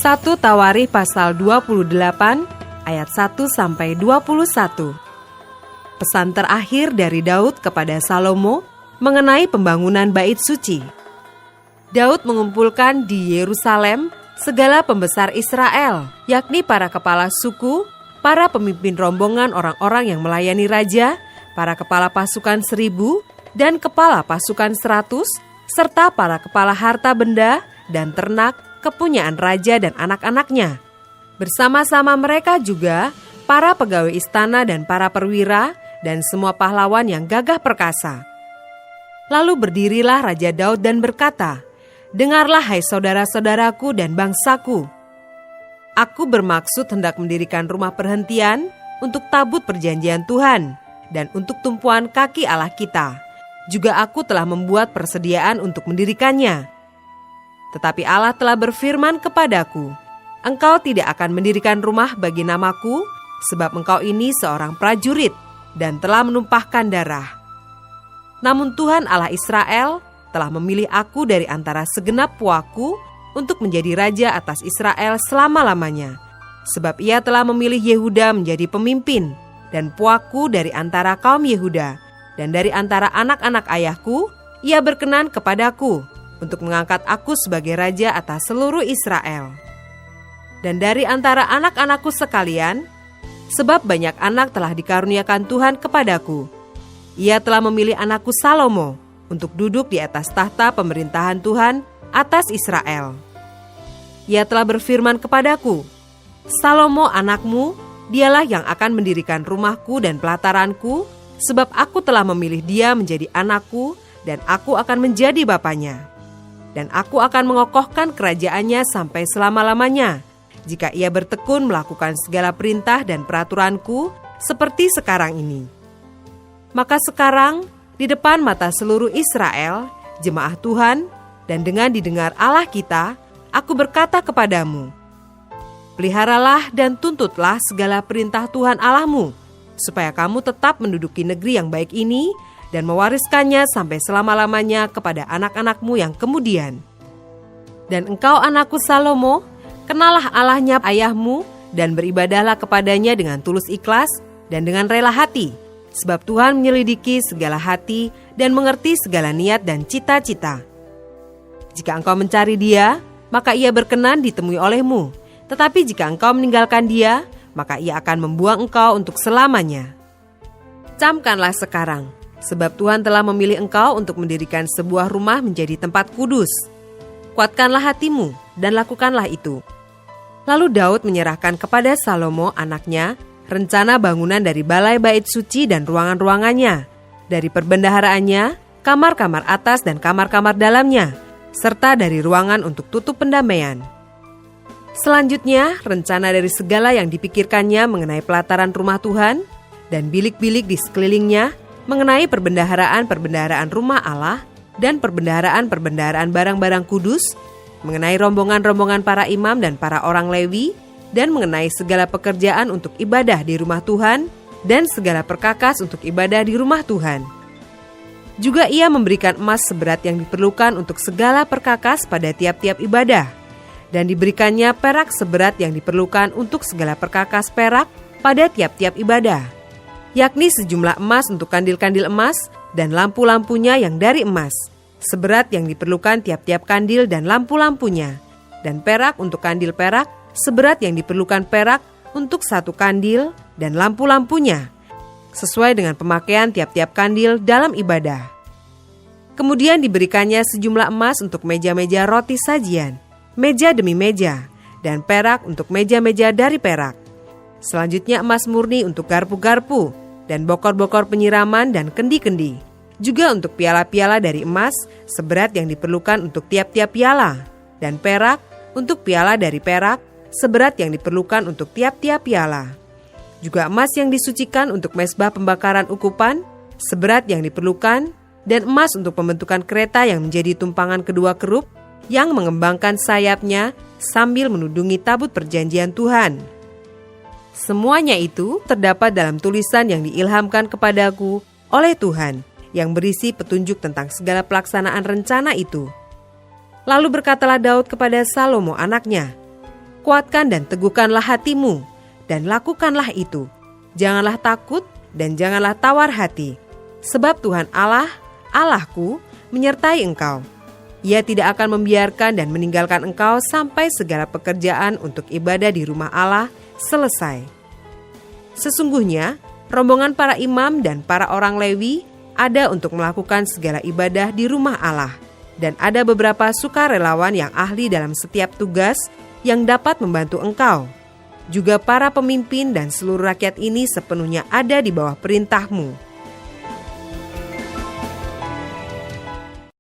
1 Tawarikh pasal 28 ayat 1-21. Pesan terakhir dari Daud kepada Salomo mengenai pembangunan bait suci. Daud mengumpulkan di Yerusalem segala pembesar Israel, yakni para kepala suku, para pemimpin rombongan orang-orang yang melayani raja, para kepala pasukan 1000 dan kepala pasukan 100, serta para kepala harta benda dan ternak kepunyaan raja dan anak-anaknya. Bersama-sama mereka juga para pegawai istana dan para perwira dan semua pahlawan yang gagah perkasa. Lalu berdirilah Raja Daud dan berkata, "Dengarlah hai saudara-saudaraku dan bangsaku. Aku bermaksud hendak mendirikan rumah perhentian untuk tabut perjanjian Tuhan dan untuk tumpuan kaki Allah kita. Juga aku telah membuat persediaan untuk mendirikannya. Tetapi Allah telah berfirman kepadaku, engkau tidak akan mendirikan rumah bagi namaku, sebab engkau ini seorang prajurit dan telah menumpahkan darah. Namun Tuhan Allah Israel telah memilih aku dari antara segenap puakku untuk menjadi raja atas Israel selama-lamanya. Sebab ia telah memilih Yehuda menjadi pemimpin dan puakku dari antara kaum Yehuda. Dan dari antara anak-anak ayahku, ia berkenan kepadaku untuk mengangkat aku sebagai raja atas seluruh Israel. Dan dari antara anak-anakku sekalian, sebab banyak anak telah dikaruniakan Tuhan kepadaku, ia telah memilih anakku Salomo untuk duduk di atas tahta pemerintahan Tuhan atas Israel. Ia telah berfirman kepadaku, Salomo anakmu, dialah yang akan mendirikan rumahku dan pelataranku, sebab aku telah memilih dia menjadi anakku dan aku akan menjadi bapanya. Dan aku akan mengokohkan kerajaannya sampai selama-lamanya, jika ia bertekun melakukan segala perintah dan peraturanku seperti sekarang ini. Maka sekarang, di depan mata seluruh Israel, jemaah Tuhan, dan dengan didengar Allah kita, aku berkata kepadamu, peliharalah dan tuntutlah segala perintah Tuhan Allahmu, supaya kamu tetap menduduki negeri yang baik ini dan mewariskannya sampai selama-lamanya kepada anak-anakmu yang kemudian. Dan engkau anakku Salomo, kenalah Allahnya ayahmu dan beribadahlah kepadanya dengan tulus ikhlas dan dengan rela hati, sebab Tuhan menyelidiki segala hati dan mengerti segala niat dan cita-cita. Jika engkau mencari dia, maka ia berkenan ditemui olehmu. Tetapi jika engkau meninggalkan dia, maka ia akan membuang engkau untuk selamanya. Camkanlah sekarang, sebab Tuhan telah memilih engkau untuk mendirikan sebuah rumah menjadi tempat kudus. Kuatkanlah hatimu dan lakukanlah itu." Lalu Daud menyerahkan kepada Salomo anaknya rencana bangunan dari balai bait suci dan ruangan-ruangannya, dari perbendaharaannya, kamar-kamar atas dan kamar-kamar dalamnya, serta dari ruangan untuk tutup pendamaian. Selanjutnya, rencana dari segala yang dipikirkannya mengenai pelataran rumah Tuhan dan bilik-bilik di sekelilingnya, mengenai perbendaharaan-perbendaharaan rumah Allah dan perbendaharaan-perbendaharaan barang-barang kudus, mengenai rombongan-rombongan para imam dan para orang Lewi, dan mengenai segala pekerjaan untuk ibadah di rumah Tuhan dan segala perkakas untuk ibadah di rumah Tuhan. Juga ia memberikan emas seberat yang diperlukan untuk segala perkakas pada tiap-tiap ibadah, dan diberikannya perak seberat yang diperlukan untuk segala perkakas perak pada tiap-tiap ibadah, yakni sejumlah emas untuk kandil-kandil emas dan lampu-lampunya yang dari emas, seberat yang diperlukan tiap-tiap kandil dan lampu-lampunya, dan perak untuk kandil perak, seberat yang diperlukan perak untuk satu kandil dan lampu-lampunya, sesuai dengan pemakaian tiap-tiap kandil dalam ibadah. Kemudian diberikannya sejumlah emas untuk meja-meja roti sajian, meja demi meja, dan perak untuk meja-meja dari perak. Selanjutnya emas murni untuk garpu-garpu, dan bokor-bokor penyiraman dan kendi-kendi. Juga untuk piala-piala dari emas, seberat yang diperlukan untuk tiap-tiap piala, dan perak untuk piala dari perak, seberat yang diperlukan untuk tiap-tiap piala. Juga emas yang disucikan untuk mezbah pembakaran ukupan, seberat yang diperlukan, dan emas untuk pembentukan kereta yang menjadi tumpangan kedua kerub, yang mengembangkan sayapnya sambil menudungi tabut perjanjian Tuhan. Semuanya itu terdapat dalam tulisan yang diilhamkan kepadaku oleh Tuhan, yang berisi petunjuk tentang segala pelaksanaan rencana itu. Lalu berkatalah Daud kepada Salomo anaknya, Kuatkan dan teguhkanlah hatimu, dan lakukanlah itu. Janganlah takut dan janganlah tawar hati, sebab Tuhan Allah, Allahku, menyertai engkau. Ia tidak akan membiarkan dan meninggalkan engkau sampai segala pekerjaan untuk ibadah di rumah Allah selesai. Sesungguhnya, rombongan para imam dan para orang Lewi ada untuk melakukan segala ibadah di rumah Allah, dan ada beberapa sukarelawan yang ahli dalam setiap tugas yang dapat membantu engkau. Juga para pemimpin dan seluruh rakyat ini sepenuhnya ada di bawah perintahmu.